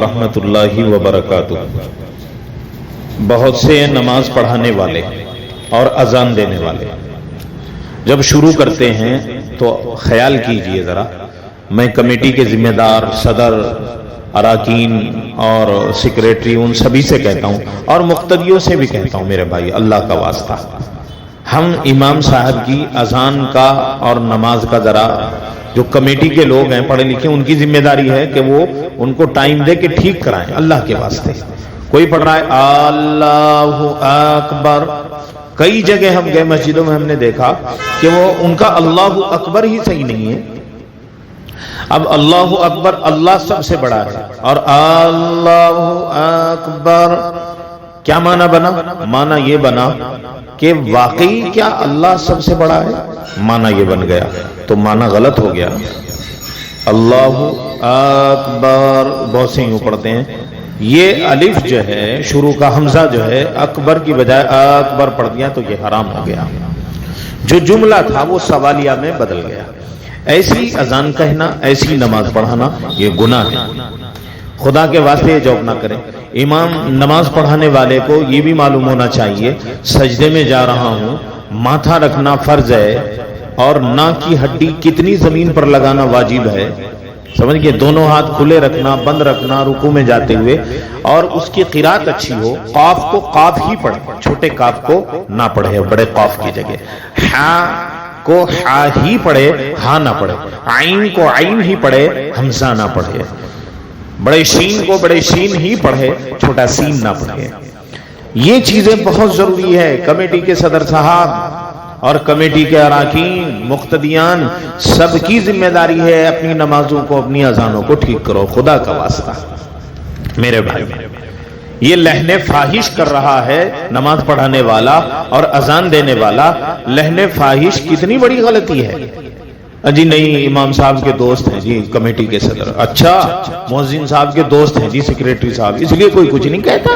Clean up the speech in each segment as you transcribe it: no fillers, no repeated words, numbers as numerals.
رحمۃ اللہ وبرکاتہ۔ بہت سے نماز پڑھانے والے اور اذان دینے والے جب شروع کرتے ہیں تو خیال کیجئے ذرا، میں کمیٹی کے ذمہ دار، صدر، اراکین اور سیکریٹری ان سبھی سے کہتا ہوں اور مقتدیوں سے بھی کہتا ہوں، میرے بھائی اللہ کا واسطہ، ہم امام صاحب کی اذان کا اور نماز کا ذرا، جو کمیٹی کے لوگ ہیں پڑھے لکھے، ان کی ذمہ داری ہے کہ وہ ان کو ٹائم دے کے ٹھیک کرائیں اللہ کے واسطے۔ کوئی پڑھ رہا ہے اللہ اکبر، کئی جگہ ہم گئے مسجدوں میں ہم نے دیکھا کہ وہ ان کا اللہ اکبر ہی صحیح نہیں ہے۔ اب اللہ اکبر اللہ سب سے بڑا ہے اور اللہ اکبر کیا معنی بنا؟ معنی یہ بنا کہ واقعی کیا اللہ سب سے بڑا ہے؟ معنی یہ بن گیا تو معنی غلط ہو گیا۔ اللہ اکبر بہت سے یوں پڑھتے ہیں، یہ الف جو ہے شروع کا حمزہ جو ہے اکبر کی بجائے اکبر پڑھ دیا تو یہ حرام ہو گیا، جو جملہ تھا وہ سوالیہ میں بدل گیا۔ ایسی اذان کہنا، ایسی نماز پڑھانا یہ گناہ ہے، خدا کے واسطے یہ جواب نہ کریں۔ امام نماز پڑھانے والے کو یہ بھی معلوم ہونا چاہیے سجدے میں جا رہا ہوں، ماتھا رکھنا فرض ہے اور ناک کی ہڈی کتنی زمین پر لگانا واجب ہے، سمجھ گئے؟ دونوں ہاتھ کھلے رکھنا، بند رکھنا رکوع میں جاتے ہوئے، اور اس کی قرات اچھی ہو، قاف کو قاف ہی پڑھے، چھوٹے قاف کو نہ پڑھے بڑے قاف کی جگہ، ہا کو ہا ہی پڑھے، ہا نہ پڑھے، عین کو عین ہی پڑھے، حمزہ نہ پڑھے، بڑے شین کو بڑے شین ہی پڑھے، چھوٹا سین نہ پڑھے۔ یہ چیزیں بہت ضروری ہے۔ کمیٹی کے صدر صاحب اور کمیٹی کے اراکین، مقتدیان، سب کی ذمہ داری ہے اپنی نمازوں کو، اپنی اذانوں کو ٹھیک کرو خدا کا واسطہ۔ میرے بھائی، یہ لہن فاحش کر رہا ہے نماز پڑھانے والا اور اذان دینے والا۔ لہن فاحش کتنی بڑی غلطی ہے۔ جی نہیں، امام صاحب کے دوست ہیں جی کمیٹی کے صدر، اچھا مؤذن صاحب کے دوست ہیں جی سیکریٹری صاحب، اس لیے کوئی کچھ نہیں کہتا۔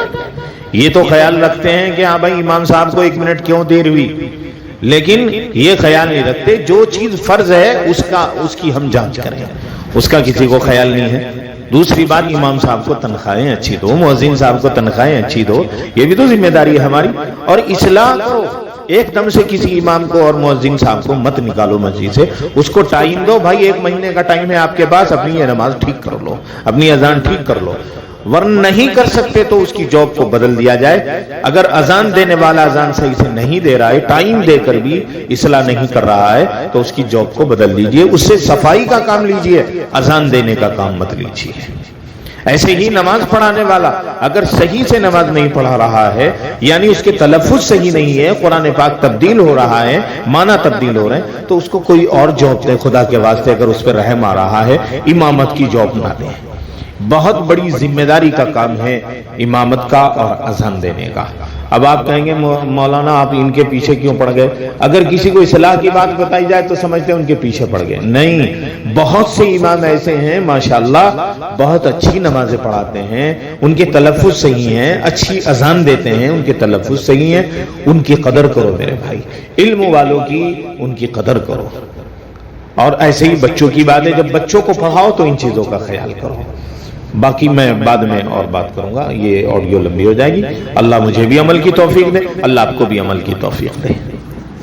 یہ تو خیال رکھتے ہیں کہ ہاں بھائی امام صاحب کو 1 منٹ کیوں دیر ہوئی، لیکن یہ خیال نہیں رکھتے جو چیز فرض ہے اس کی ہم جانچ کریں، اس کا کسی کو خیال نہیں ہے۔ دوسری بات، امام صاحب کو تنخواہیں اچھی دو، مؤذن صاحب کو تنخواہیں اچھی دو، یہ بھی تو ذمہ داری ہے ہماری۔ اور اصلاح کرو، ایک دم سے کسی امام کو اور مؤذن صاحب کو مت نکالو مسجد سے، اس کو ٹائم دو، بھائی 1 مہینے کا ٹائم ہے آپ کے پاس، اپنی یہ نماز ٹھیک کر لو، اپنی اذان ٹھیک کر لو، ورنہ نہیں کر سکتے تو اس کی جاب کو بدل دیا جائے۔ اگر اذان دینے والا اذان صحیح سے نہیں دے رہا ہے، ٹائم دے کر بھی اصلاح نہیں کر رہا ہے، تو اس کی جاب کو بدل دیجئے، اس سے صفائی کا کام لیجئے، اذان دینے کا کام مت لیجئے۔ ایسے ہی نماز پڑھانے والا اگر صحیح سے نماز نہیں پڑھا رہا ہے، یعنی اس کے تلفظ صحیح نہیں ہے، قرآن پاک تبدیل ہو رہا ہے، معنی تبدیل ہو رہے ہیں، تو اس کو کوئی اور جاب دے خدا کے واسطے، اگر اس پہ رحم آ رہا ہے، امامت کی جاب نہ دے۔ بہت بڑی ذمہ داری کا کام ہے امامت کا اور اذان دینے کا۔ اب آپ کہیں گے مولانا آپ ان کے پیچھے کیوں پڑ گئے؟ اگر کسی کو اصلاح کی بات بتائی جائے تو سمجھتے ہیں ان کے پیچھے پڑ گئے، نہیں، بہت سے امام ایسے ہیں ماشاءاللہ بہت اچھی نمازیں پڑھاتے ہیں، ان کے تلفظ صحیح ہیں، اچھی اذان دیتے ہیں، ان کے تلفظ صحیح ہیں، ان کی قدر کرو میرے بھائی، علم والوں کی ان کی قدر کرو۔ اور ایسے ہی بچوں کی بات ہے، جب بچوں کو پڑھاؤ تو ان چیزوں کا خیال کرو۔ باقی میں بعد میں اور بات کروں گا، یہ آڈیو لمبی ہو جائے گی۔ اللہ مجھے بھی عمل کی توفیق دے، اللہ آپ کو بھی عمل کی توفیق دے۔